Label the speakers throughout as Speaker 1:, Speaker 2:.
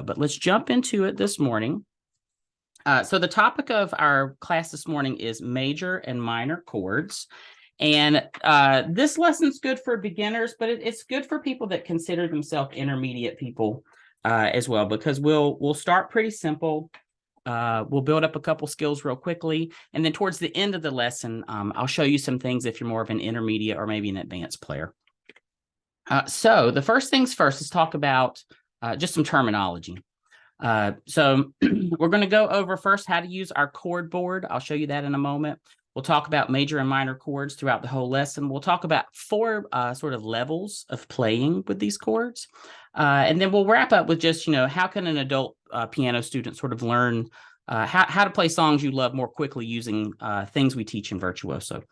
Speaker 1: but let's jump into it this morning. So the topic of our class this morning is major and minor chords. And this lesson's good for beginners, but it's good for people that consider themselves intermediate people as well, because we'll start pretty simple. We'll build up a couple skills real quickly. And then towards the end of the lesson, I'll show you some things if you're more of an intermediate or maybe an advanced player. So the first things first, let's talk about just some terminology. So we're going to go over first how to use our chord board. I'll show you that in a moment. We'll talk about major and minor chords throughout the whole lesson. We'll talk about four sort of levels of playing with these chords. And then we'll wrap up with just, how can an adult piano student sort of learn how to play songs you love more quickly using things we teach in Virtuoso.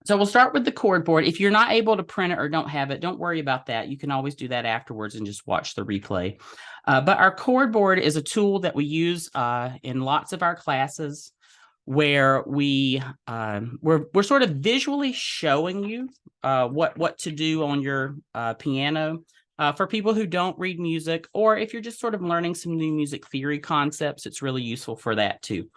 Speaker 1: So we'll start with the chord board. If you're not able to print it or don't have it, don't worry about that. You can always do that afterwards and just watch the replay. But our chord board is a tool that we use in lots of our classes, where we're sort of visually showing you what to do on your piano. For people who don't read music, or if you're just sort of learning some new music theory concepts, it's really useful for that too.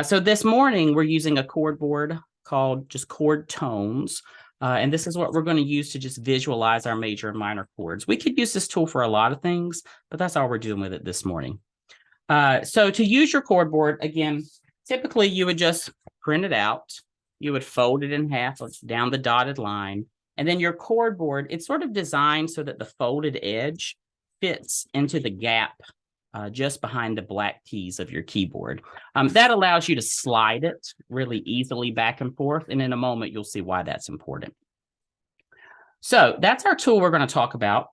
Speaker 1: So this morning we're using a chord board called just chord tones. And this is what we're going to use to just visualize our major and minor chords. We could use this tool for a lot of things, but that's all we're doing with it this morning. So to use your chord board, again, typically you would just print it out. You would fold it in half down the dotted line. And then your chord board, it's sort of designed so that the folded edge fits into the gap just behind the black keys of your keyboard. That allows you to slide it really easily back and forth. And in a moment, you'll see why that's important. So that's our tool we're going to talk about.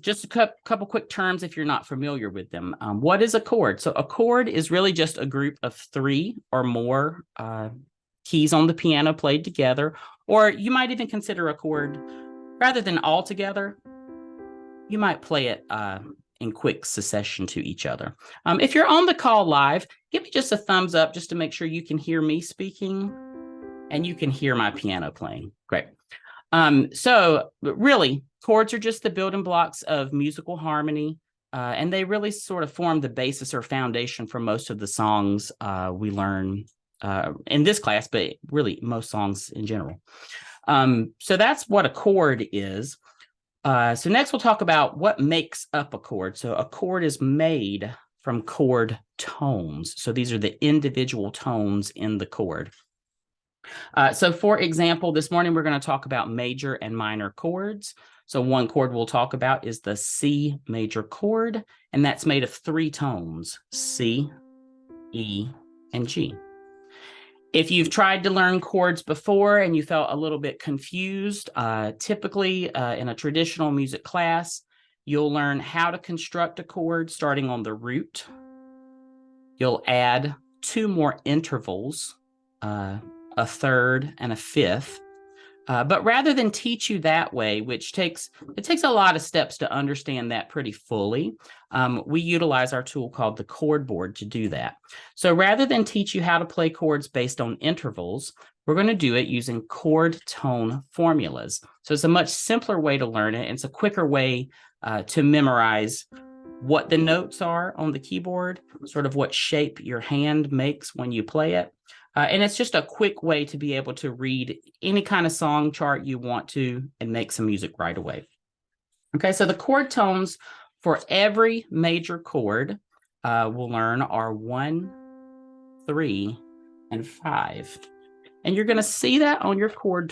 Speaker 1: Just a couple quick terms if you're not familiar with them. What is a chord? So a chord is really just a group of three or more keys on the piano played together, or you might even consider a chord, rather than all together, you might play it in quick succession to each other. If you're on the call live, give me just a thumbs up just to make sure you can hear me speaking and you can hear my piano playing. Great. So really, chords are just the building blocks of musical harmony, and they really sort of form the basis or foundation for most of the songs we learn in this class, but really most songs in general. So that's what a chord is. So next we'll talk about what makes up a chord. So a chord is made from chord tones. So these are the individual tones in the chord. So for example, this morning we're going to talk about major and minor chords. So one chord we'll talk about is the C major chord, and that's made of three tones, C, E, and G. If you've tried to learn chords before and you felt a little bit confused, typically in a traditional music class, you'll learn how to construct a chord starting on the root. You'll add two more intervals, a third and a fifth. But rather than teach you that way, which takes a lot of steps to understand that pretty fully, we utilize our tool called the chord board to do that. So rather than teach you how to play chords based on intervals, we're going to do it using chord tone formulas. So it's a much simpler way to learn it. It's a quicker way to memorize what the notes are on the keyboard, sort of what shape your hand makes when you play it. And it's just a quick way to be able to read any kind of song chart you want to and make some music right away. Okay, so the chord tones for every major chord we'll learn are 1, 3, and 5. And you're going to see that on your chord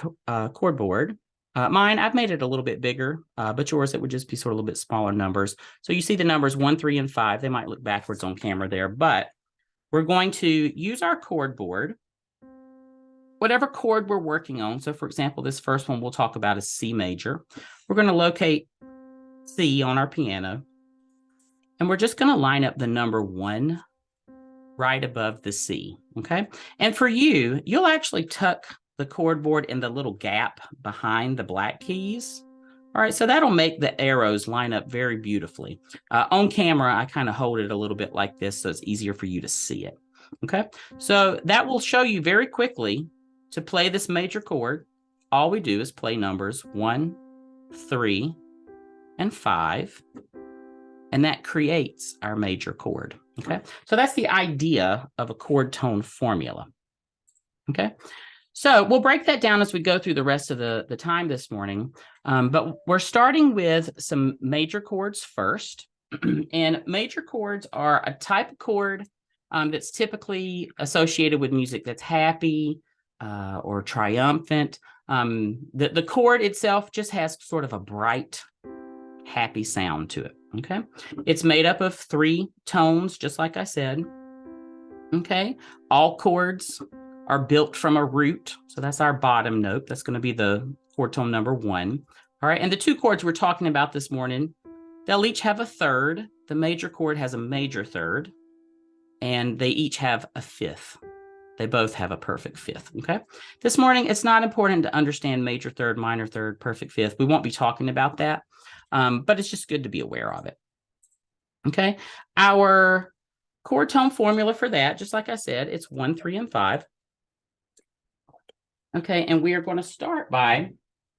Speaker 1: board. Mine, I've made it a little bit bigger, but yours, it would just be sort of a little bit smaller numbers. So you see the numbers 1, 3, and 5. They might look backwards on camera there, but we're going to use our chord board, whatever chord we're working on. So for example, this first one we'll talk about is C major. We're going to locate C on our piano, and we're just going to line up the number 1 right above the C, okay? And for you, you'll actually tuck the chord board in the little gap behind the black keys. All right, so that'll make the arrows line up very beautifully. On camera, I kind of hold it a little bit like this, so it's easier for you to see it. Okay, so that will show you very quickly to play this major chord. All we do is play numbers 1, 3, and 5. and that creates our major chord. Okay, so that's the idea of a chord tone formula. Okay, so we'll break that down as we go through the rest of the time this morning. But we're starting with some major chords first. And major chords are a type of chord that's typically associated with music that's happy or triumphant. The chord itself just has sort of a bright, happy sound to it. Okay, it's made up of 3 tones, just like I said. Okay, all chords are built from a root. So that's our bottom note. That's going to be the chord tone number 1. All right, and the 2 chords we're talking about this morning, they'll each have a third. The major chord has a major third, and they each have a fifth. They both have a perfect fifth, okay? This morning, it's not important to understand major third, minor third, perfect fifth. We won't be talking about that, but it's just good to be aware of it, okay? Our chord tone formula for that, just like I said, it's 1, 3, and 5. Okay, and we are going to start by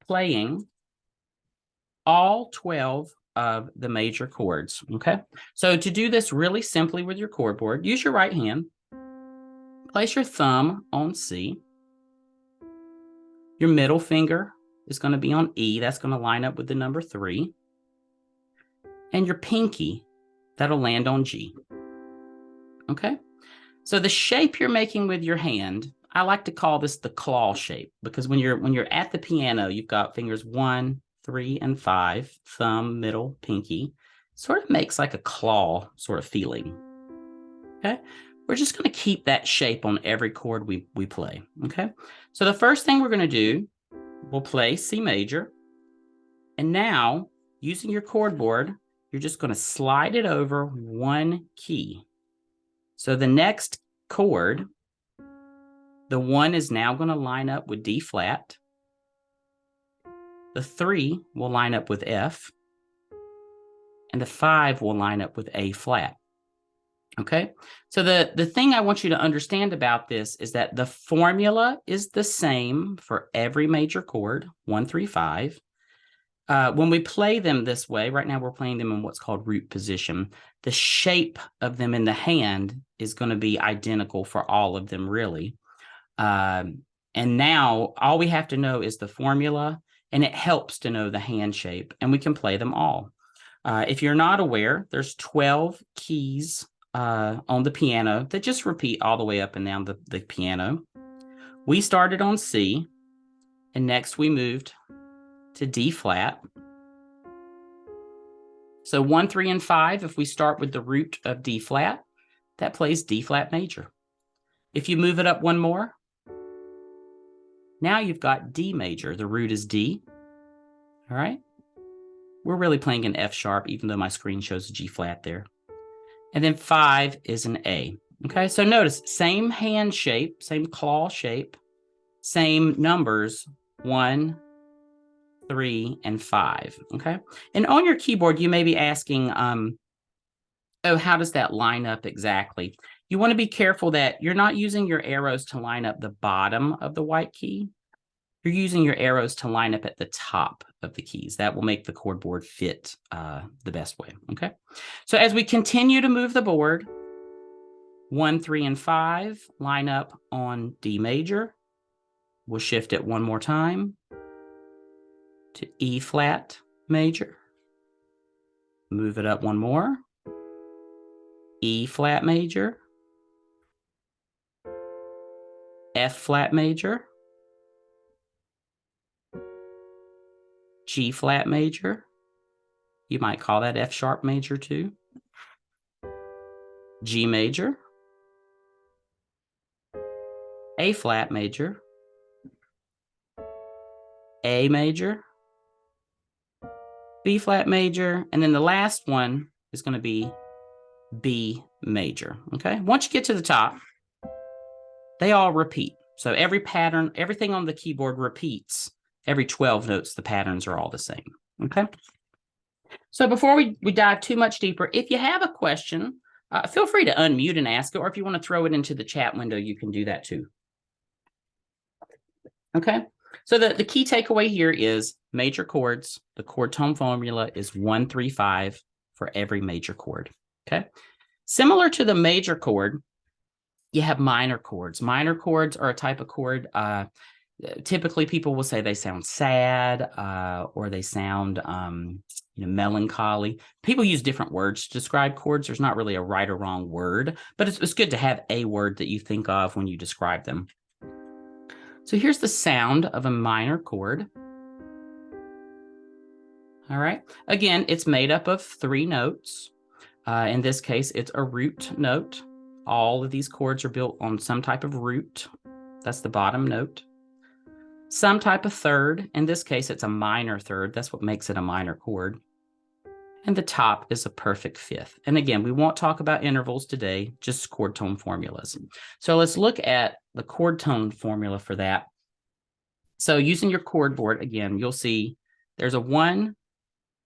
Speaker 1: playing all 12 of the major chords, okay? So to do this really simply with your chord board, use your right hand, place your thumb on C, your middle finger is going to be on E, that's going to line up with the number 3, and your pinky, that'll land on G, okay? So the shape you're making with your hand, I like to call this the claw shape, because when you're at the piano, you've got fingers 1, 3, and 5, thumb, middle, pinky. Sort of makes like a claw sort of feeling. Okay, we're just going to keep that shape on every chord we play. Okay, so the first thing we're going to do, we'll play C major, and now using your chord board, you're just going to slide it over 1 key. So the next chord, the 1 is now going to line up with D flat. The 3 will line up with F. And the 5 will line up with A flat. Okay, so the thing I want you to understand about this is that the formula is the same for every major chord, 1, 3, 5. When we play them this way, right now we're playing them in what's called root position. The shape of them in the hand is going to be identical for all of them, really. And now all we have to know is the formula, and it helps to know the hand shape, and we can play them all. If you're not aware, there's 12 keys on the piano that just repeat all the way up and down the piano. We started on C, and next we moved to D flat. So 1, 3, and 5, if we start with the root of D flat, that plays D flat major. If you move it up 1 more, now you've got D major. The root is D. All right. We're really playing an F sharp, even though my screen shows a G flat there. And then 5 is an A. Okay, so notice, same hand shape, same claw shape, same numbers, 1, 3, and 5. Okay, and on your keyboard, you may be asking, oh, how does that line up exactly? You want to be careful that you're not using your arrows to line up the bottom of the white key. You're using your arrows to line up at the top of the keys. That will make the chord board fit the best way, okay? So as we continue to move the board, 1, 3, and 5 line up on D major. We'll shift it 1 more time to E flat major. Move it up 1 more. E flat major. F flat major. G flat major. You might call that F sharp major too. G major. A flat major. A major. B flat major. And then the last one is going to be B major. Okay. Once you get to the top, they all repeat. So every pattern, everything on the keyboard repeats. Every 12 notes, the patterns are all the same, okay? So before we dive too much deeper, if you have a question, feel free to unmute and ask it, or if you want to throw it into the chat window, you can do that too. Okay, so the key takeaway here is major chords. The chord tone formula is 1, 3, 5 for every major chord. Okay. Similar to the major chord, you have minor chords. Minor chords are a type of chord. Typically, people will say they sound sad or they sound melancholy. People use different words to describe chords. There's not really a right or wrong word, but it's good to have a word that you think of when you describe them. So here's the sound of a minor chord. All right. Again, it's made up of 3 notes. In this case, it's a root note. All of these chords are built on some type of root. That's the bottom note. Some type of third. In this case, it's a minor third. That's what makes it a minor chord. And the top is a perfect fifth. And again, we won't talk about intervals today, just chord tone formulas. So let's look at the chord tone formula for that. So using your chord board, again, you'll see there's a 1,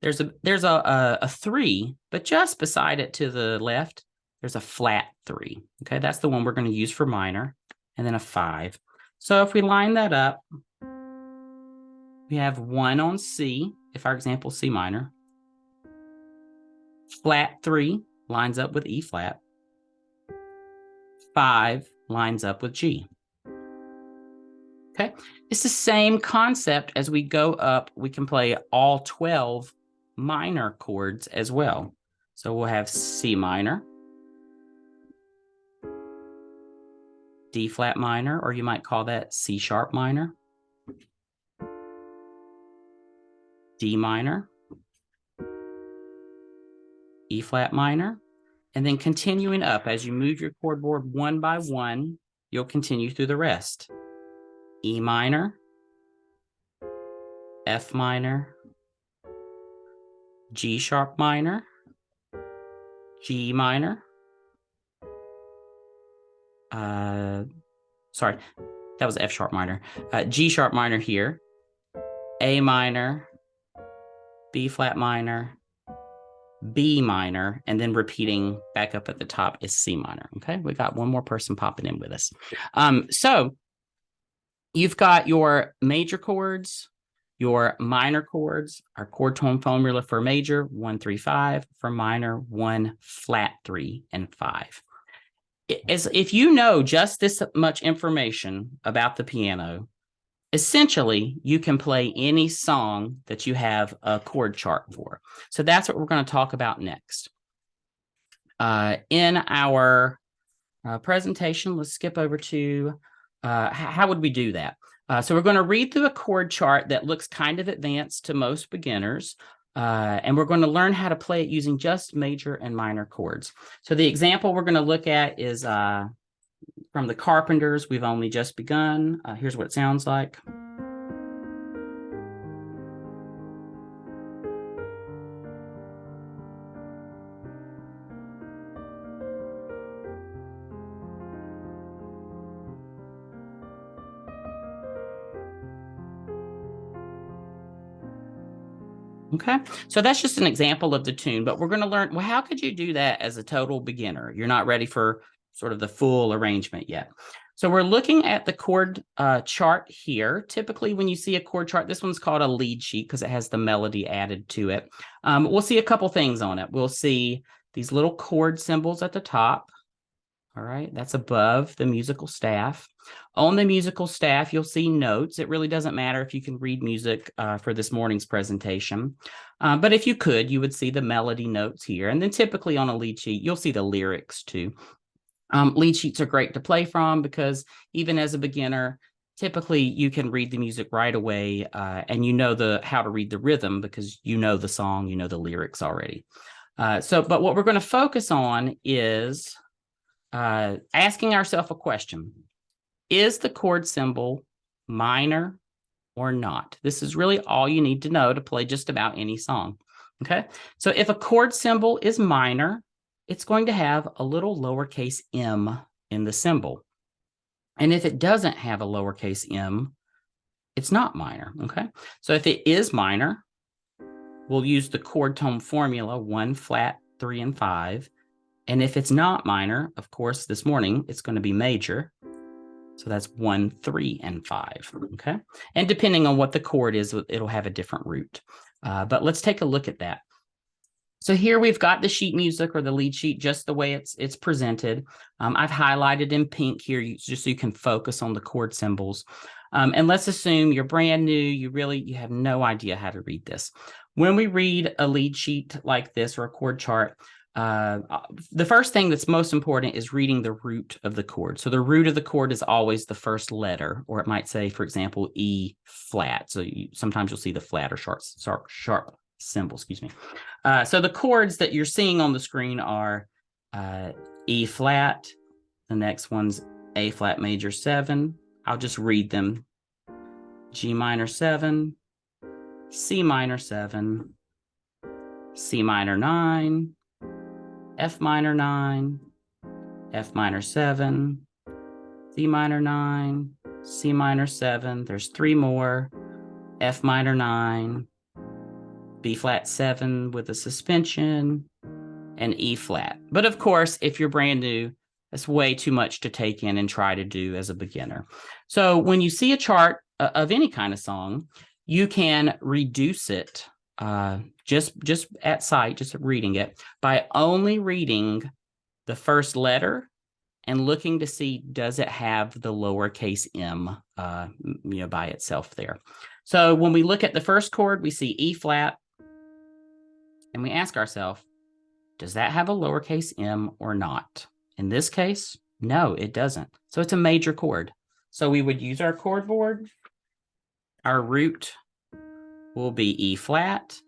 Speaker 1: there's a 3, but just beside it to the left, there's a flat 3. Okay, that's the one we're going to use for minor, and then a 5. So if we line that up, we have 1 on C, if our example C minor. Flat 3 lines up with E flat. 5 lines up with G. Okay, it's the same concept as we go up. We can play all 12 minor chords as well. So we'll have C minor, D flat minor, or you might call that C sharp minor, D minor, E flat minor, and then continuing up as you move your chord board one by one, you'll continue through the rest. E minor, F minor, G sharp minor, G minor. Sorry, that was F sharp minor. G sharp minor here, A minor, B flat minor, B minor, and then repeating back up at the top is C minor. Okay, we got one more person popping in with us. So you've got your major chords, your minor chords, our chord tone formula for major, 1, 3, 5, for minor, 1, flat 3, and 5. If you know just this much information about the piano, essentially, you can play any song that you have a chord chart for. So that's what we're going to talk about next. In our presentation, let's skip over to how would we do that? So we're going to read through a chord chart that looks kind of advanced to most beginners, and we're going to learn how to play it using just major and minor chords. So the example we're going to look at is from the Carpenters, We've Only Just Begun. Here's what it sounds like. Okay, so that's just an example of the tune, but we're going to learn, well, how could you do that as a total beginner? You're not ready for sort of the full arrangement yet. So we're looking at the chord chart here. Typically, when you see a chord chart, this one's called a lead sheet because it has the melody added to it. We'll see a couple things on it. We'll see these little chord symbols at the top. All right, that's above the musical staff. On the musical staff, you'll see notes. It really doesn't matter if you can read music for this morning's presentation. But if you could, you would see the melody notes here. And then typically on a lead sheet, you'll see the lyrics too. Lead sheets are great to play from because even as a beginner, typically you can read the music right away and you know how to read the rhythm because you know the song, you know the lyrics already. But what we're going to focus on is asking ourselves a question. Is the chord symbol minor or not? This is really all you need to know to play just about any song. Okay, so if a chord symbol is minor, it's going to have a little lowercase m in the symbol. And if it doesn't have a lowercase m, it's not minor. Okay, so if it is minor, we'll use the chord tone formula 1, flat, 3, and 5. And if it's not minor, of course, this morning, it's going to be major. So that's 1, 3, and 5, okay? And depending on what the chord is, it'll have a different root. But let's take a look at that. So here we've got the sheet music or the lead sheet just the way it's presented. I've highlighted in pink here just so you can focus on the chord symbols. And let's assume you're brand new, you have no idea how to read this. When we read a lead sheet like this or a chord chart, the first thing that's most important is reading the root of the chord. So the root of the chord is always the first letter, or it might say, for example, E flat. So sometimes you'll see the flat or sharp symbol, excuse me. So the chords that you're seeing on the screen are E flat. The next one's A flat major 7. I'll just read them. G minor 7, C minor 7, C minor 9, F minor 9, F minor 7, C minor 9, C minor 7. There's 3 more. F minor 9, B flat 7 with a suspension, and E flat. But of course, if you're brand new, that's way too much to take in and try to do as a beginner. So when you see a chart of any kind of song, you can reduce it just at sight, just reading it, by only reading the first letter and looking to see, does it have the lowercase m by itself there. So when we look at the first chord, we see E flat, and we ask ourselves, does that have a lowercase m or not? In this case, no, it doesn't. So it's a major chord. So we would use our chord board. Our root will be E flat.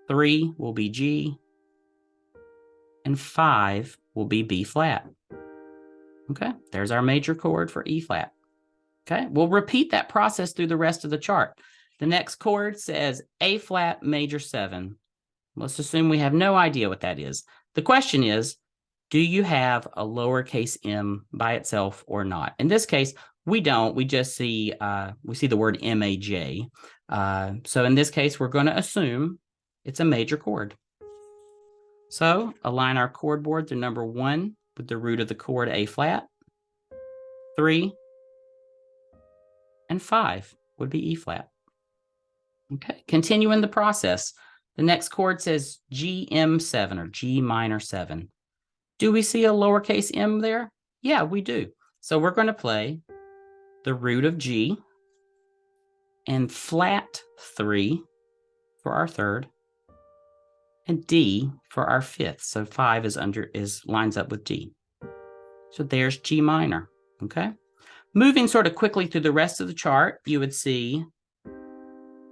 Speaker 1: 3 will be G. And 5 will be B flat. Okay, there's our major chord for E flat. Okay, we'll repeat that process through the rest of the chart. The next chord says A flat major 7. Let's assume we have no idea what that is. The question is, do you have a lowercase m by itself or not? In this case, we don't. We just see the word MAJ. So in this case, we're going to assume it's a major chord. So align our chord board to number 1 with the root of the chord A flat. 3 and 5 would be E flat. Okay, continuing the process. The next chord says GM7 or G minor 7. Do we see a lowercase m there? Yeah, we do. So we're going to play the root of G and flat 3 for our third and D for our fifth. So 5 lines up with D. So there's G minor, okay? Moving sort of quickly through the rest of the chart, you would see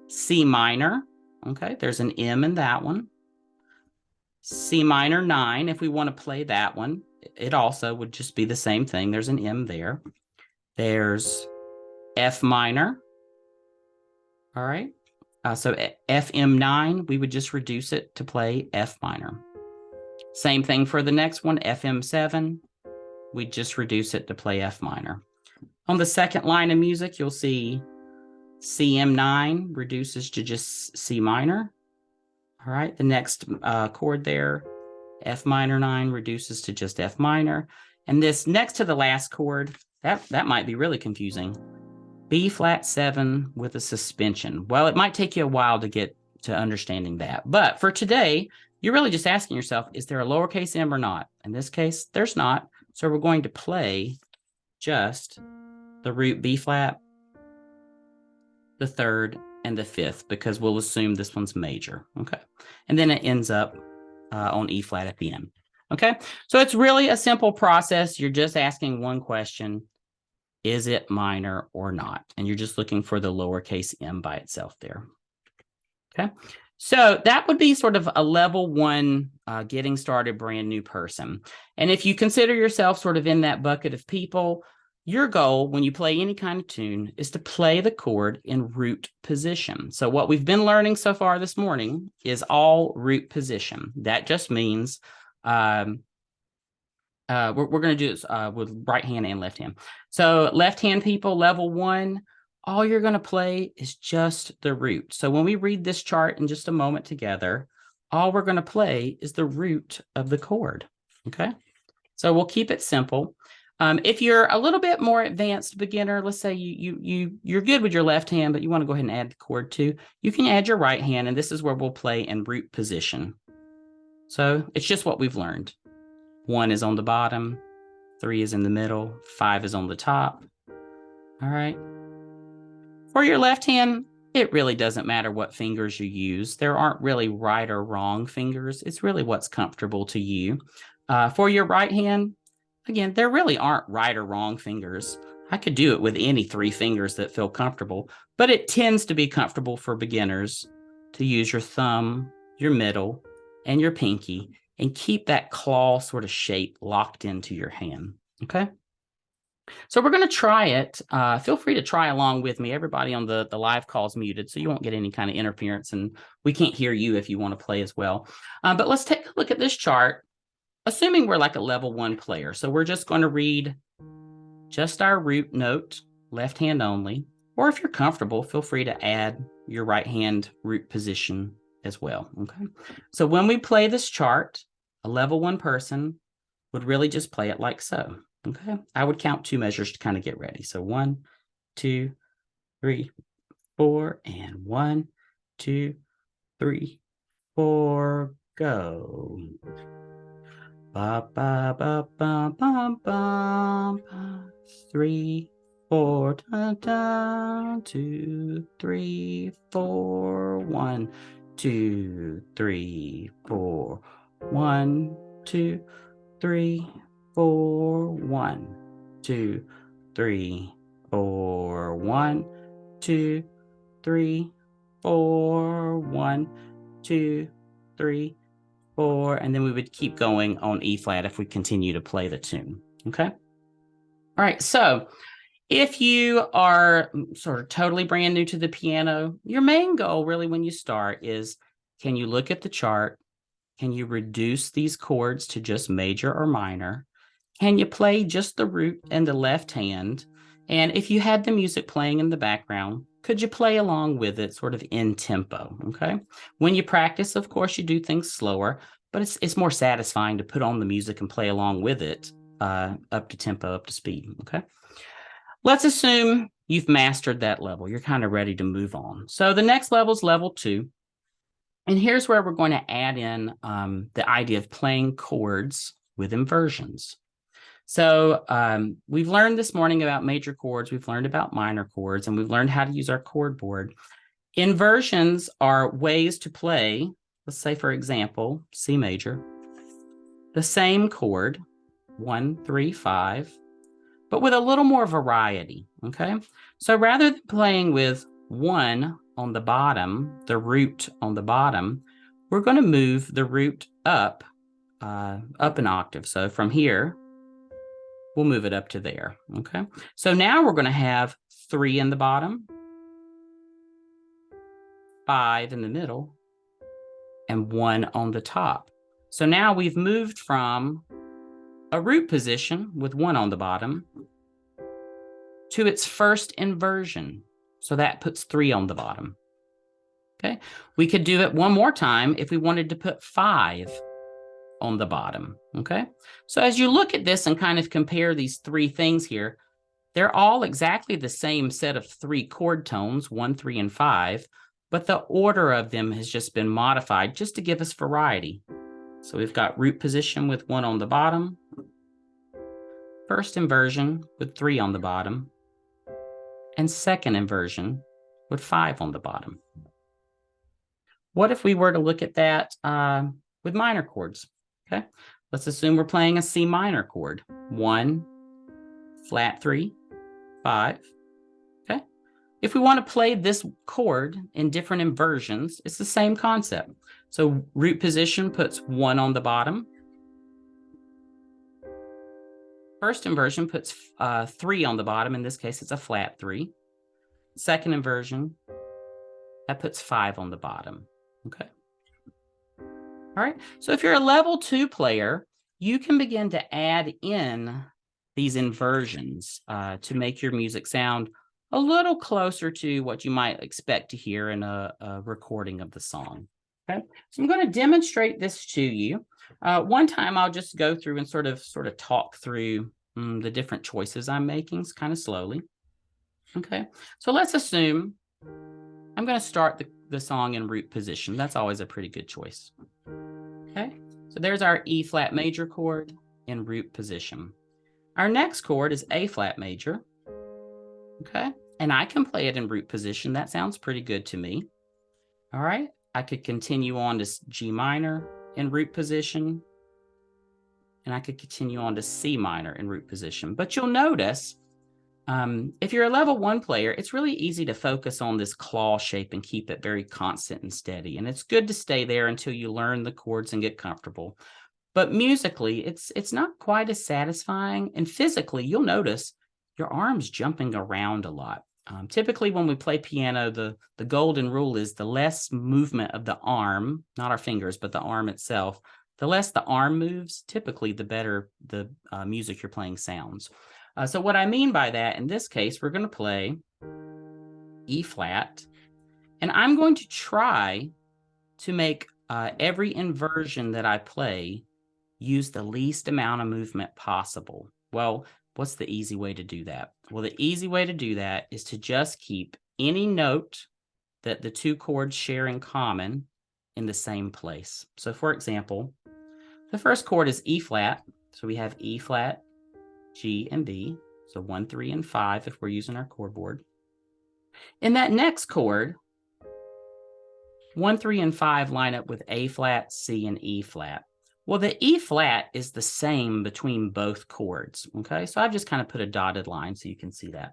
Speaker 1: C minor. Okay, there's an M in that one. C minor 9, if we want to play that one, it also would just be the same thing. There's an M there. There's F minor. All right. So FM9, we would just reduce it to play F minor. Same thing for the next one, FM7. We just reduce it to play F minor. On the second line of music, you'll see CM9 reduces to just C minor. All right, the next chord there, F minor 9 reduces to just F minor. And this next to the last chord, that might be really confusing. B flat 7 with a suspension. Well, it might take you a while to get to understanding that. But for today, you're really just asking yourself, is there a lowercase m or not? In this case, there's not. So we're going to play just the root B flat, the third, and the fifth, because we'll assume this one's major, okay? And then it ends up on E flat at the end, okay? So it's really a simple process. You're just asking one question, is it minor or not? And you're just looking for the lowercase m by itself there, okay? So that would be sort of a level 1 getting started brand new person. And if you consider yourself sort of in that bucket of people, your goal when you play any kind of tune is to play the chord in root position. So what we've been learning so far this morning is all root position. That just means we're going to do this with right hand and left hand. So left hand people, level 1, all you're going to play is just the root. So when we read this chart in just a moment together, all we're going to play is the root of the chord. Okay. So we'll keep it simple. If you're a little bit more advanced beginner, let's say you're good with your left hand, but you want to go ahead and add the chord too, you can add your right hand, and this is where we'll play in root position. So it's just what we've learned. 1 is on the bottom, 3 is in the middle, 5 is on the top. All right. For your left hand, it really doesn't matter what fingers you use. There aren't really right or wrong fingers. It's really what's comfortable to you. For your right hand, again, there really aren't right or wrong fingers. I could do it with any 3 fingers that feel comfortable, but it tends to be comfortable for beginners to use your thumb, your middle, and your pinky, and keep that claw sort of shape locked into your hand, okay? So we're going to try it. Feel free to try along with me. Everybody on the live call is muted, so you won't get any kind of interference, and we can't hear you if you want to play as well. But let's take a look at this chart, assuming we're like a level 1 player. So we're just going to read just our root note, left hand only, or if you're comfortable, feel free to add your right hand root position as well, okay? So when we play this chart, a level 1 person would really just play it like so, okay? I would count 2 measures to kind of get ready. So 1, 2, 3, 4, and 1, 2, 3, 4, go. Ba ba ba ba ba ba, 3, 4, da da, 2, 3, 4, 1, 2, 3, 4, 1, 2, 3, 4, 1, 2, 3, 4, 1, 2, 3, 4, 1, 2, 3, 4, and then we would keep going on E flat if we continue to play the tune, okay? All right, so if you are sort of totally brand new to the piano, your main goal really when you start is, can you look at the chart? Can you reduce these chords to just major or minor? Can you play just the root in the left hand? And if you had the music playing in the background, could you play along with it sort of in tempo, okay? When you practice, of course, you do things slower, but it's more satisfying to put on the music and play along with it up to tempo, up to speed, okay? Let's assume you've mastered that level. You're kind of ready to move on. So the next level is level 2. And here's where we're going to add in the idea of playing chords with inversions. So we've learned this morning about major chords, we've learned about minor chords, and we've learned how to use our chord board. Inversions are ways to play, let's say, for example, C major, the same chord, 1, 3, 5, but with a little more variety, okay? So rather than playing with 1 on the bottom, the root on the bottom, we're going to move the root up an octave. So from here, we'll move it up to there, okay? So now we're going to have 3 in the bottom, 5 in the middle, and 1 on the top. So now we've moved from a root position with 1 on the bottom to its first inversion. So that puts 3 on the bottom, okay? We could do it one more time if we wanted to put 5 on the bottom, okay? So as you look at this and kind of compare these 3 things here, they're all exactly the same set of 3 chord tones, 1, 3, and 5, but the order of them has just been modified just to give us variety. So we've got root position with 1 on the bottom, first inversion with 3 on the bottom, and second inversion with 5 on the bottom. What if we were to look at that with minor chords? Okay, let's assume we're playing a C minor chord. 1, flat 3, 5. Okay, if we want to play this chord in different inversions, it's the same concept. So root position puts 1 on the bottom. First inversion puts 3 on the bottom. In this case, it's a flat 3. Second inversion, that puts 5 on the bottom. Okay. All right. So if you're a level 2 player, you can begin to add in these inversions to make your music sound a little closer to what you might expect to hear in a recording of the song. Okay. So I'm going to demonstrate this to you. One time I'll just go through and sort of talk through the different choices I'm making kind of slowly. Okay, so let's assume I'm going to start the song in root position. That's always a pretty good choice. Okay, so there's our E flat major chord in root position. Our next chord is A flat major. Okay, and I can play it in root position. That sounds pretty good to me. All right, I could continue on to G minor in root position, and I could continue on to C minor in root position. But you'll notice, if you're a level 1 player, it's really easy to focus on this claw shape and keep it very constant and steady. And it's good to stay there until you learn the chords and get comfortable. But musically, it's not quite as satisfying. And physically, you'll notice your arms jumping around a lot. Typically, when we play piano, the golden rule is the less movement of the arm, not our fingers, but the arm itself, the less the arm moves, typically the better the music you're playing sounds. So what I mean by that, in this case, we're going to play E flat, and I'm going to try to make every inversion that I play use the least amount of movement possible. Well, what's the easy way to do that? Well, the easy way to do that is to just keep any note that the two chords share in common in the same place. So for example, the first chord is E flat. So we have E flat, G, and B. So 1, 3, and 5 if we're using our chord board. In that next chord, 1, 3, and 5 line up with A flat, C, and E flat. Well, the E flat is the same between both chords, okay? So I've just kind of put a dotted line so you can see that.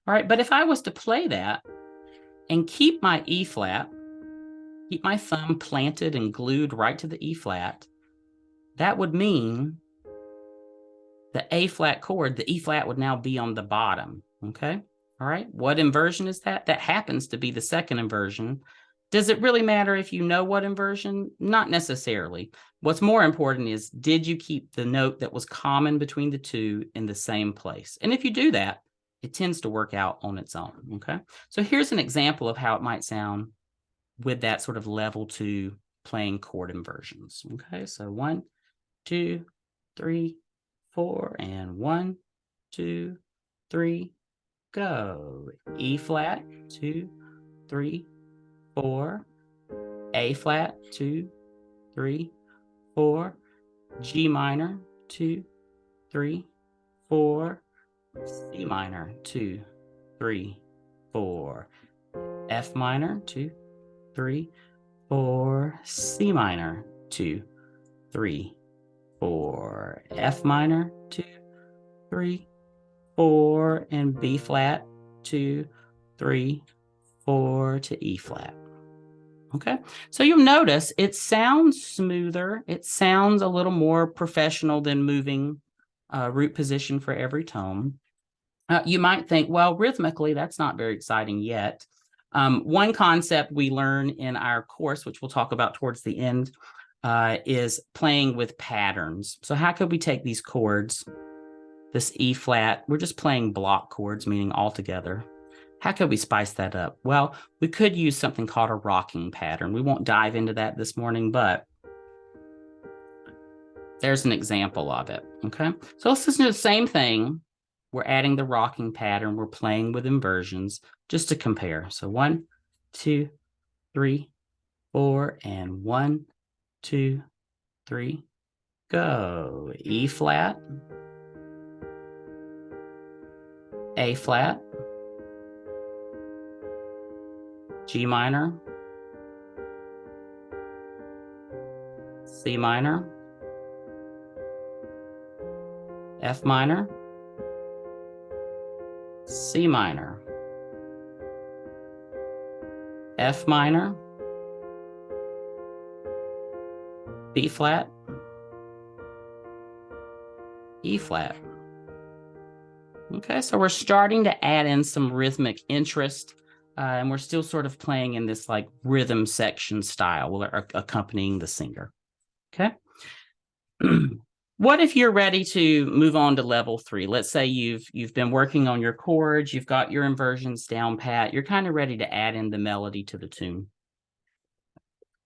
Speaker 1: All right, but if I was to play that and keep my E flat, keep my thumb planted and glued right to the E flat, that would mean the A flat chord, the E flat would now be on the bottom, okay? All right, what inversion is that? That happens to be the second inversion. Does it really matter if you know what inversion? Not necessarily. What's more important is, did you keep the note that was common between the two in the same place? And if you do that, it tends to work out on its own, okay? So here's an example of how it might sound with that sort of level 2 playing chord inversions, okay? So 1, 2, 3, 4, and 1, 2, 3, go. E flat, 2, 3, 4, A flat, 2, 3, 4, G minor, 2, 3, 4, C minor, 2, 3, 4, F minor, 2, 3, 4, C minor, 2, 3, 4, F minor, 2, 3, 4, and B flat, 2, 3, 4 to E flat. Okay, so you'll notice it sounds smoother. It sounds a little more professional than moving root position for every tone. You might think, well, rhythmically, that's not very exciting yet. One concept we learn in our course, which we'll talk about towards the end, is playing with patterns. So how could we take these chords, this E flat, we're just playing block chords, meaning all together. How could we spice that up? Well, we could use something called a rocking pattern. We won't dive into that this morning, but there's an example of it, okay? So let's listen to the same thing. We're adding the rocking pattern. We're playing with inversions just to compare. So 1, 2, 3, 4, and 1, 2, 3, go. E flat, A flat, G minor, C minor, F minor, C minor, F minor, B flat, E flat. Okay, so we're starting to add in some rhythmic interest, and we're still sort of playing in this like rhythm section style while accompanying the singer. Okay. What if you're ready to move on to level 3? Let's say you've been working on your chords, you've got your inversions down pat, you're kind of ready to add in the melody to the tune.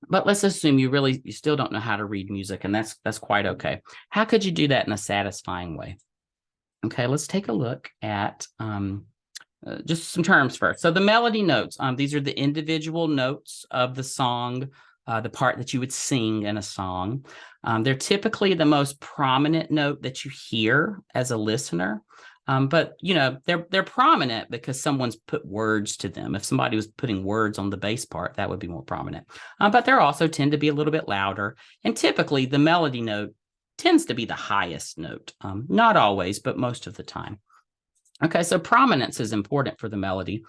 Speaker 1: But let's assume you still don't know how to read music, and that's quite okay. How could you do that in a satisfying way? Okay, let's take a look at just some terms first. So the melody notes, these are the individual notes of the song, the part that you would sing in a song. They're typically the most prominent note that you hear as a listener. But you know, they're prominent because someone's put words to them. If somebody was putting words on the bass part, that would be more prominent. But they also tend to be a little bit louder. And typically the melody note tends to be the highest note. Not always, but most of the time. Okay, so prominence is important for the melody.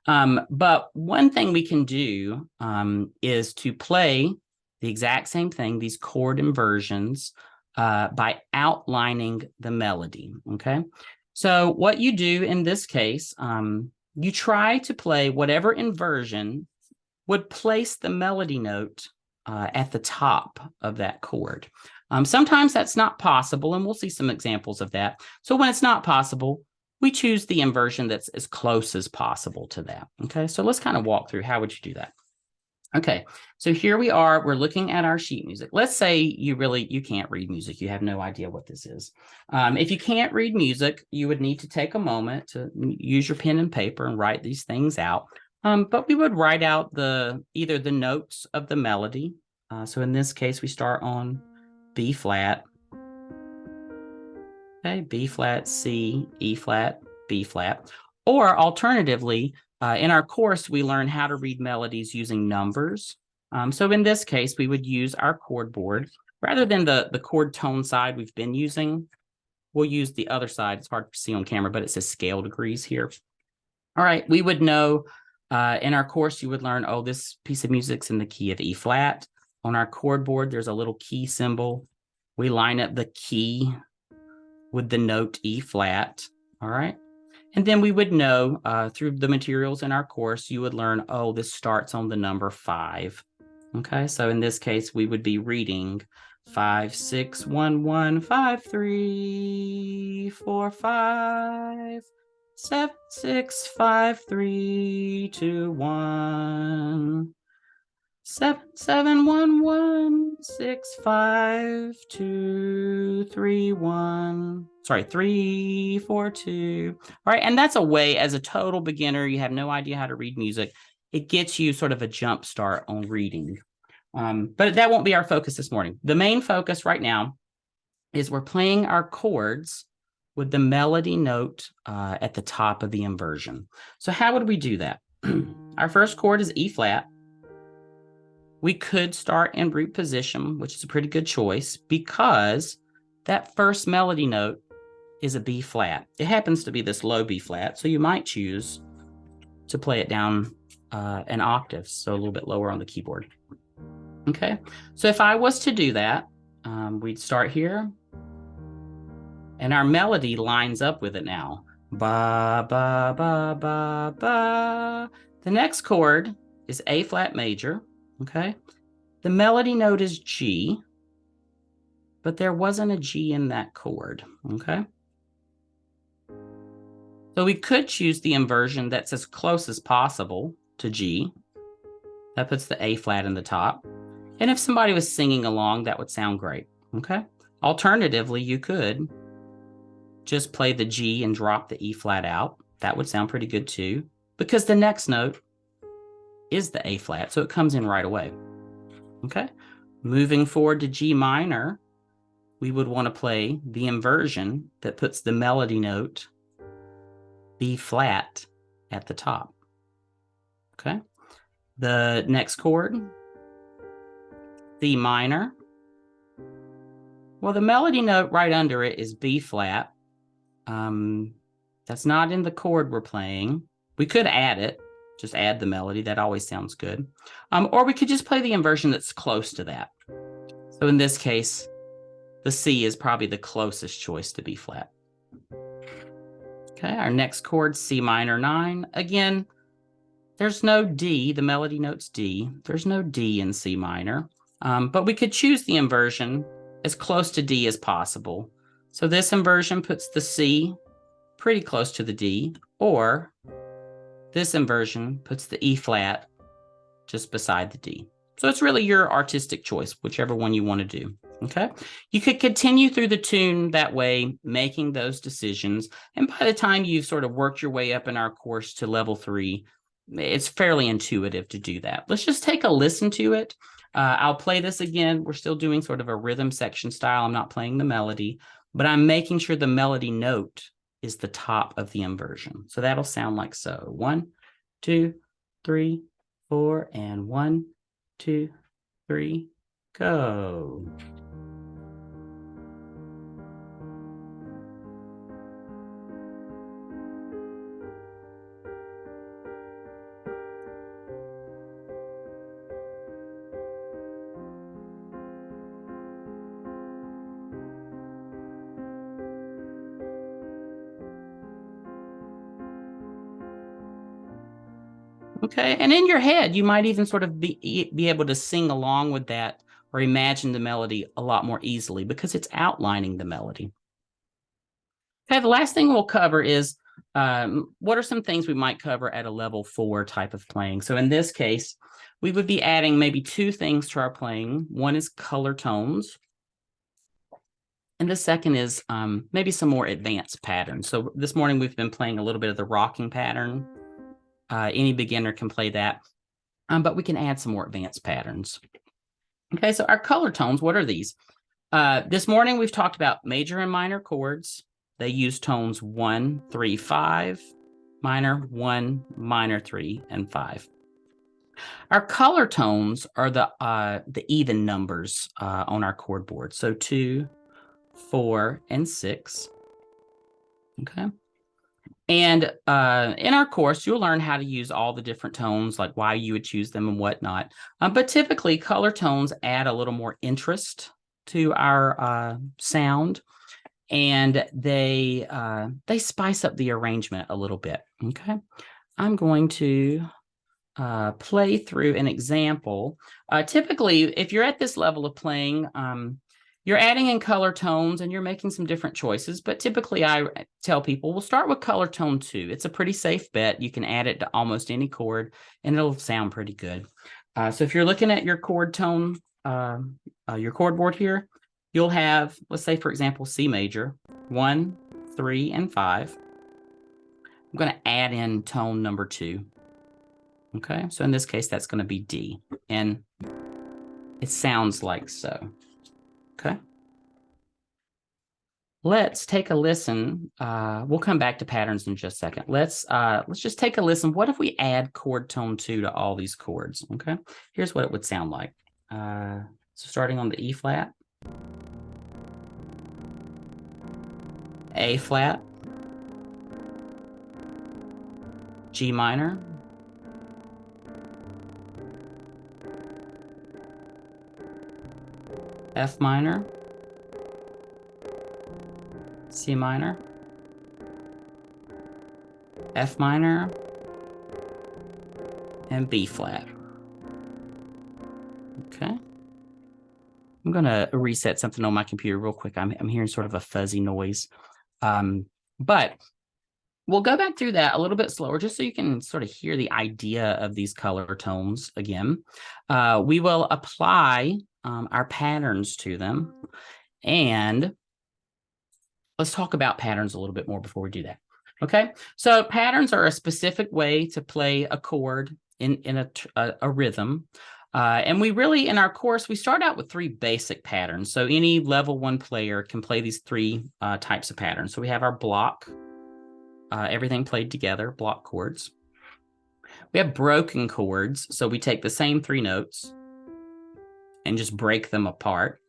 Speaker 1: But one thing we can do is to play the exact same thing, these chord inversions, by outlining the melody, okay? So what you do in this case, you try to play whatever inversion would place the melody note at the top of that chord. Sometimes that's not possible, and we'll see some examples of that. So when it's not possible, we choose the inversion that's as close as possible to that. Okay, so let's kind of walk through how would you do that. Okay, so here we are, we're looking at our sheet music. Let's say you can't read music, you have no idea what this is. If you can't read music, you would need to take a moment to use your pen and paper and write these things out. But we would write out either the notes of the melody. So in this case, we start on B flat. Okay, B flat, C, E flat, B flat. Or alternatively, in our course, we learn how to read melodies using numbers. So in this case, we would use our chord board. Rather than the chord tone side we've been using, we'll use the other side. It's hard to see on camera, but it says scale degrees here. All right, we would know in our course, you would learn, oh, this piece of music's in the key of E flat. On our chord board, there's a little key symbol. We line up the key with the note E flat, all right? And then we would know through the materials in our course, you would learn, oh, this starts on the number 5, okay? So in this case, we would be reading 5, 6, 1, 1, 5, 3, 4, 5, 7, 6, 5, 3, 2, 1. 7, 7, 1, 1, 6, 5, 2, 3, 1. Sorry, 3, 4, 2. All right, and that's a way, as a total beginner, you have no idea how to read music. It gets you sort of a jump start on reading. But that won't be our focus this morning. The main focus right now is we're playing our chords with the melody note at the top of the inversion. So how would we do that? Our first chord is E flat. We could start in root position, which is a pretty good choice because that first melody note is a B flat. It happens to be this low B flat, so you might choose to play it down an octave, so a little bit lower on the keyboard. Okay, so if I was to do that, we'd start here, and our melody lines up with it now. Ba, ba, ba, ba, ba. The next chord is A flat major. Okay, the melody note is G, but there wasn't a G in that chord, okay? So we could choose the inversion that's as close as possible to G. That puts the A flat in the top. And if somebody was singing along, that would sound great, okay? Alternatively, you could just play the G and drop the E flat out. That would sound pretty good too, because the next note is the A flat, so it comes in right away. Okay, moving forward to G minor, we would want to play the inversion that puts the melody note B flat at the top. Okay, the next chord, C minor. Well, the melody note right under it is B flat. That's not in the chord we're playing. We could add it. Just add the melody. That always sounds good. Or we could just play the inversion that's close to that. So in this case, the C is probably the closest choice to B flat. Okay, our next chord, C minor 9. Again, there's no D. The melody note's D. There's no D in C minor. But we could choose the inversion as close to D as possible. So this inversion puts the C pretty close to the D, or this inversion puts the E flat just beside the D. So it's really your artistic choice, whichever one you want to do. Okay, you could continue through the tune that way, making those decisions. And by the time you've sort of worked your way up in our course to level 3, it's fairly intuitive to do that. Let's just take a listen to it. I'll play this again. We're still doing sort of a rhythm section style. I'm not playing the melody, but I'm making sure the melody note is the top of the inversion. So that'll sound like so. 1, 2, 3, 4, and 1, 2, 3, go. Okay, and in your head, you might even sort of be able to sing along with that or imagine the melody a lot more easily because it's outlining the melody. Okay, the last thing we'll cover is what are some things we might cover at a level 4 type of playing. So in this case, we would be adding maybe 2 things to our playing. One is color tones, and the second is maybe some more advanced patterns. So this morning we've been playing a little bit of the rocking pattern. Any beginner can play that, but we can add some more advanced patterns. Okay, so our color tones, what are these? This morning we've talked about major and minor chords. They use tones 1, 3, 5, minor 1, minor 3, and 5. Our color tones are the even numbers on our chord board. So 2, 4, and 6. Okay. And in our course, you'll learn how to use all the different tones, like why you would choose them and whatnot. But typically, color tones add a little more interest to our sound, and they spice up the arrangement a little bit. Okay, I'm going to play through an example. Typically, if you're at this level of playing, you're adding in color tones and you're making some different choices, but typically I tell people, we'll start with color tone 2. It's a pretty safe bet. You can add it to almost any chord and it'll sound pretty good. So if you're looking at your chord tone, your chord board here, you'll have, let's say, for example, C major, 1, 3, and 5. I'm going to add in tone number 2. Okay, so in this case, that's going to be D, and it sounds like so. Okay. Let's take a listen. We'll come back to patterns in just a second. Let's just take a listen. What if we add chord tone 2 to all these chords? Okay, here's what it would sound like. So starting on the E flat, A flat, G minor, F minor, C minor, F minor, and B flat. Okay. I'm going to reset something on my computer real quick. I'm hearing sort of a fuzzy noise. But we'll go back through that a little bit slower just so you can sort of hear the idea of these color tones again. We will apply our patterns to them. And let's talk about patterns a little bit more before we do that. Okay, so patterns are a specific way to play a chord in a rhythm. And we really, in our course, we start out with 3 basic patterns. So any level 1 player can play these 3 types of patterns. So we have our block, everything played together, block chords. We have broken chords. So we take the same 3 notes and just break them apart.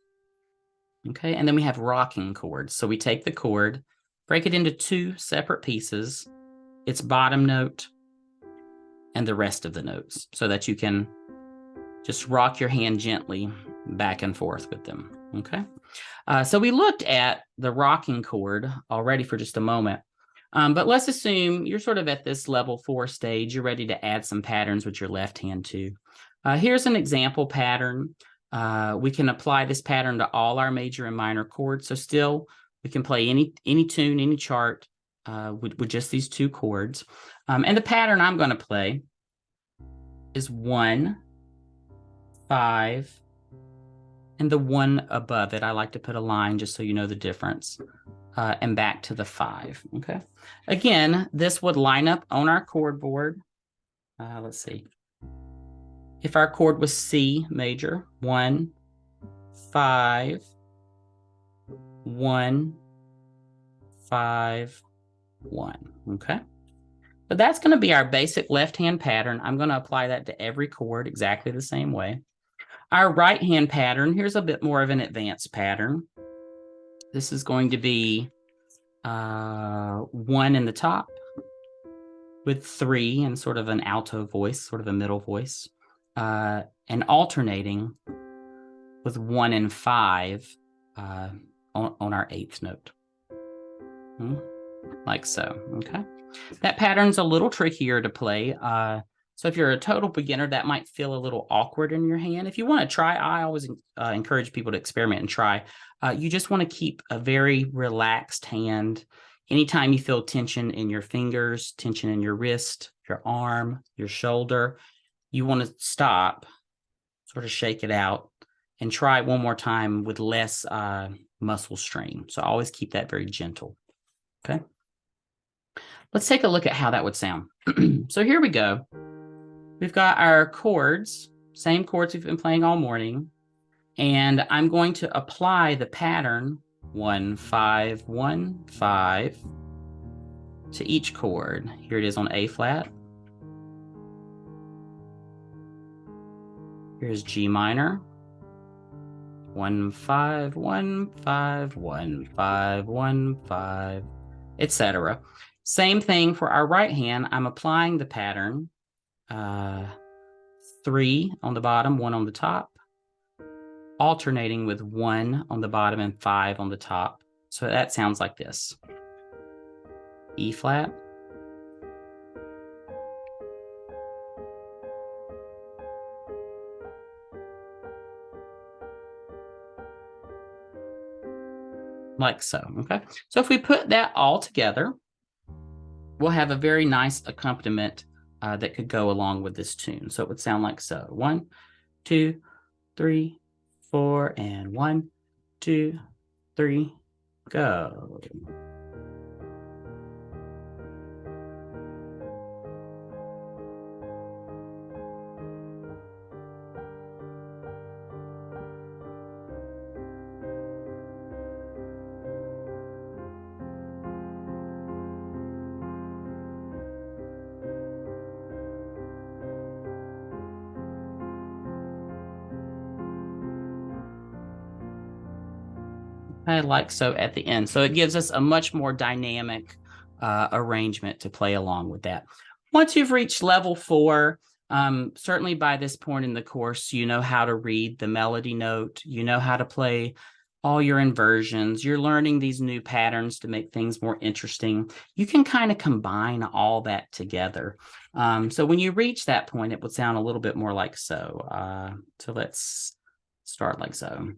Speaker 1: Okay, and then we have rocking chords. So we take the chord, break it into 2 separate pieces, its bottom note and the rest of the notes, so that you can just rock your hand gently back and forth with them. Okay, so we looked at the rocking chord already for just a moment, but let's assume you're sort of at this level 4 stage. You're ready to add some patterns with your left hand too. Here's an example pattern. We can apply this pattern to all our major and minor chords. So still, we can play any tune, any chart with just these 2 chords. And the pattern I'm going to play is 1, 5, and the 1 above it. I like to put a line just so you know the difference. And back to the 5, okay? Again, this would line up on our chord board. Let's see. If our chord was C major, 1, 5, 1, 5, 1, okay? So that's going to be our basic left-hand pattern. I'm going to apply that to every chord exactly the same way. Our right-hand pattern, here's a bit more of an advanced pattern. This is going to be 1 in the top with 3 and sort of an alto voice, sort of a middle voice, and alternating with 1 and 5 on our 8th note. Like so, okay? That pattern's a little trickier to play. So if you're a total beginner, that might feel a little awkward in your hand. If you want to try, I always encourage people to experiment and try. You just want to keep a very relaxed hand. Anytime you feel tension in your fingers, tension in your wrist, your arm, your shoulder, you want to stop, sort of shake it out, and try one more time with less muscle strain. So always keep that very gentle, okay? Let's take a look at how that would sound. So here we go. We've got our chords, same chords we've been playing all morning, and I'm going to apply the pattern 1, 5, 1, 5 to each chord. Here it is on A flat. Here's G minor. 1, 5, 1, 5, 1, 5, 1, 5, etc. Same thing for our right hand. I'm applying the pattern 3 on the bottom, 1 on the top, alternating with 1 on the bottom and 5 on the top. So that sounds like this. E flat. Like so, okay? So if we put that all together, we'll have a very nice accompaniment that could go along with this tune. So it would sound like so. 1, 2, 3, 4, and 1, 2, 3, go. Like so at the end. So it gives us a much more dynamic arrangement to play along with that. Once you've reached level 4, certainly by this point in the course, you know how to read the melody note, you know how to play all your inversions, you're learning these new patterns to make things more interesting. You can kind of combine all that together. So when you reach that point, it would sound a little bit more like so. So let's start like so.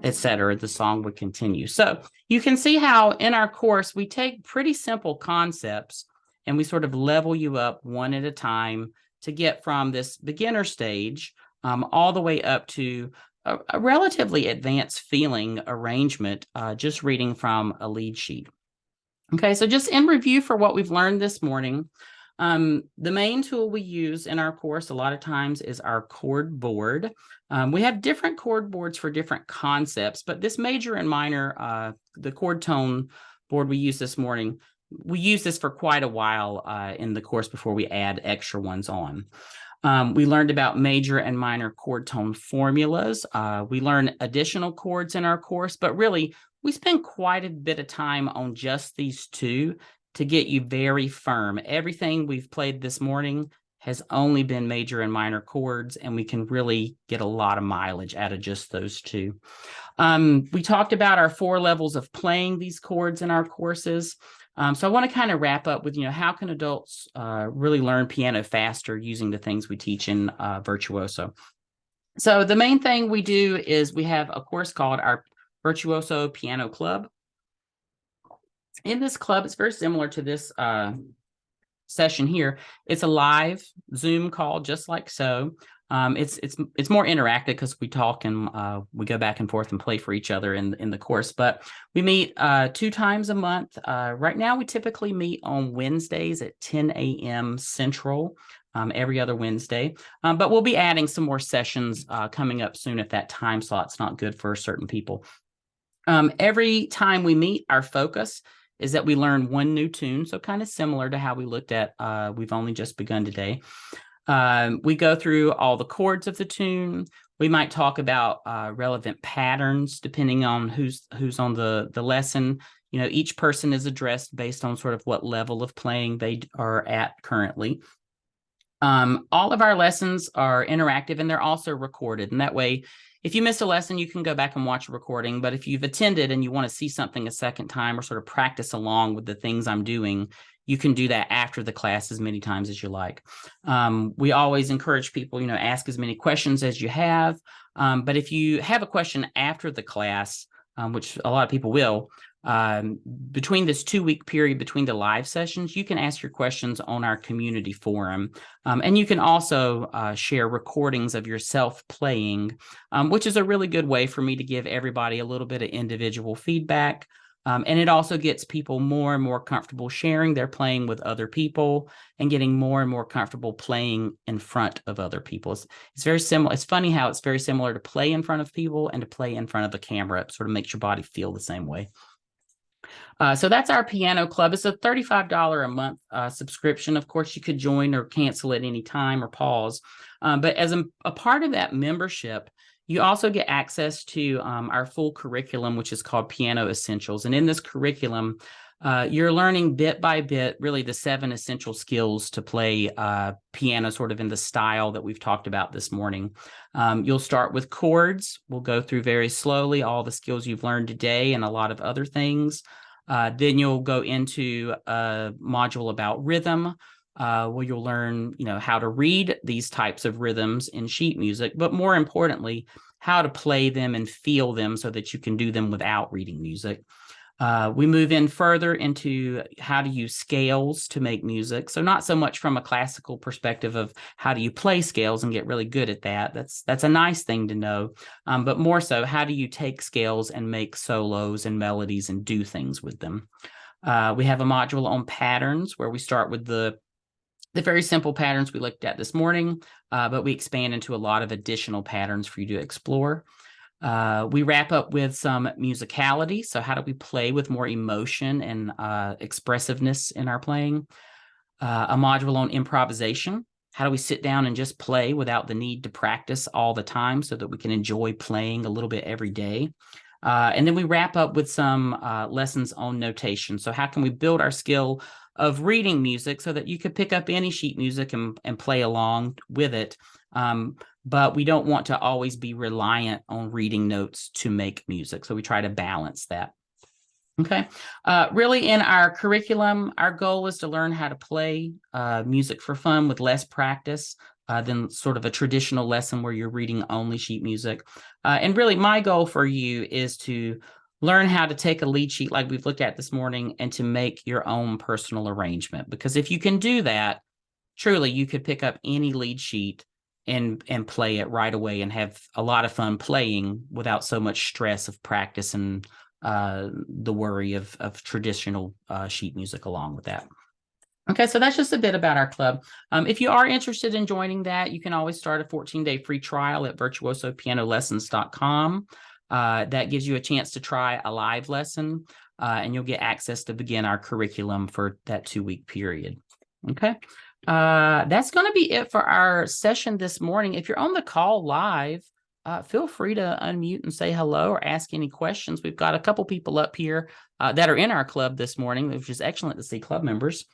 Speaker 1: Etc. The song would continue. So you can see how in our course, we take pretty simple concepts and we sort of level you up one at a time to get from this beginner stage all the way up to a relatively advanced feeling arrangement, just reading from a lead sheet. Okay, so just in review for what we've learned this morning, the main tool we use in our course a lot of times is our chord board. We have different chord boards for different concepts, but this major and minor, the chord tone board we used this morning, we use this for quite a while in the course before we add extra ones on. We learned about major and minor chord tone formulas. We learn additional chords in our course, but really we spend quite a bit of time on just these two to get you very firm. Everything we've played this morning has only been major and minor chords, and we can really get a lot of mileage out of just those two. We talked about our 4 levels of playing these chords in our courses. So I want to kind of wrap up with, how can adults really learn piano faster using the things we teach in Virtuoso? So the main thing we do is we have a course called our Virtuoso Piano Club. In this club, it's very similar to this session here. It's a live Zoom call, just like so. It's more interactive because we talk and we go back and forth and play for each other in the course. But we meet 2 times a month. Right now, we typically meet on Wednesdays at 10 a.m. Central. Every other Wednesday. But we'll be adding some more sessions coming up soon if that time slot's not good for certain people. Every time we meet, our focus is that we learn one new tune. So kind of similar to how we looked at, we've only just begun today. We go through all the chords of the tune. We might talk about relevant patterns depending on who's on the lesson. Each person is addressed based on sort of what level of playing they are at currently. All of our lessons are interactive and they're also recorded. And that way, if you miss a lesson, you can go back and watch a recording. But if you've attended and you want to see something a second time or sort of practice along with the things I'm doing, you can do that after the class as many times as you like. We always encourage people, ask as many questions as you have. But if you have a question after the class, which a lot of people will, between this 2-week period between the live sessions, you can ask your questions on our community forum. And you can also share recordings of yourself playing, which is a really good way for me to give everybody a little bit of individual feedback. And it also gets people more and more comfortable sharing their playing with other people and getting more and more comfortable playing in front of other people. It's very similar. It's funny how it's very similar to play in front of people and to play in front of a camera. It sort of makes your body feel the same way. So that's our piano club. It's a $35 a month subscription. Of course, you could join or cancel at any time or pause. But as a part of that membership, you also get access to our full curriculum, which is called Piano Essentials. And in this curriculum, you're learning bit by bit, really the 7 essential skills to play piano sort of in the style that we've talked about this morning. You'll start with chords. We'll go through very slowly all the skills you've learned today and a lot of other things. Then you'll go into a module about rhythm, where you'll learn, how to read these types of rhythms in sheet music, but more importantly, how to play them and feel them so that you can do them without reading music. We move in further into how to use scales to make music. So not so much from a classical perspective of how do you play scales and get really good at that. That's a nice thing to know. But more so, how do you take scales and make solos and melodies and do things with them? We have a module on patterns where we start with the very simple patterns we looked at this morning, but we expand into a lot of additional patterns for you to explore. We wrap up with some musicality. So how do we play with more emotion and expressiveness in our playing? A module on improvisation. How do we sit down and just play without the need to practice all the time so that we can enjoy playing a little bit every day? And then we wrap up with some lessons on notation. So how can we build our skill of reading music so that you could pick up any sheet music and play along with it? But we don't want to always be reliant on reading notes to make music. So we try to balance that. Okay. Really in our curriculum, our goal is to learn how to play music for fun with less practice than sort of a traditional lesson where you're reading only sheet music. And really my goal for you is to learn how to take a lead sheet like we've looked at this morning and to make your own personal arrangement. Because if you can do that, truly you could pick up any lead sheet and play it right away and have a lot of fun playing without so much stress of practice and the worry of traditional sheet music along with that. Okay, so that's just a bit about our club. If you are interested in joining that, you can always start a 14-day free trial at virtuosopianolessons.com. That gives you a chance to try a live lesson, and you'll get access to begin our curriculum for that 2-week period. Okay. That's going to be it for our session this morning. If you're on the call live, feel free to unmute and say hello or ask any questions. We've got a couple people up here that are in our club this morning, which is excellent to see club members.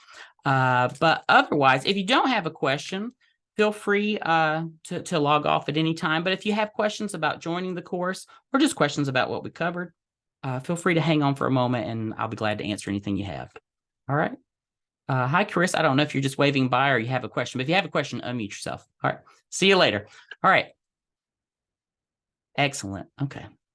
Speaker 1: But otherwise, if you don't have a question, feel free to log off at any time. But if you have questions about joining the course or just questions about what we covered, feel free to hang on for a moment and I'll be glad to answer anything you have. All right. Hi, Chris. I don't know if you're just waving by or you have a question, but if you have a question, unmute yourself. All right. See you later. All right. Excellent. Okay.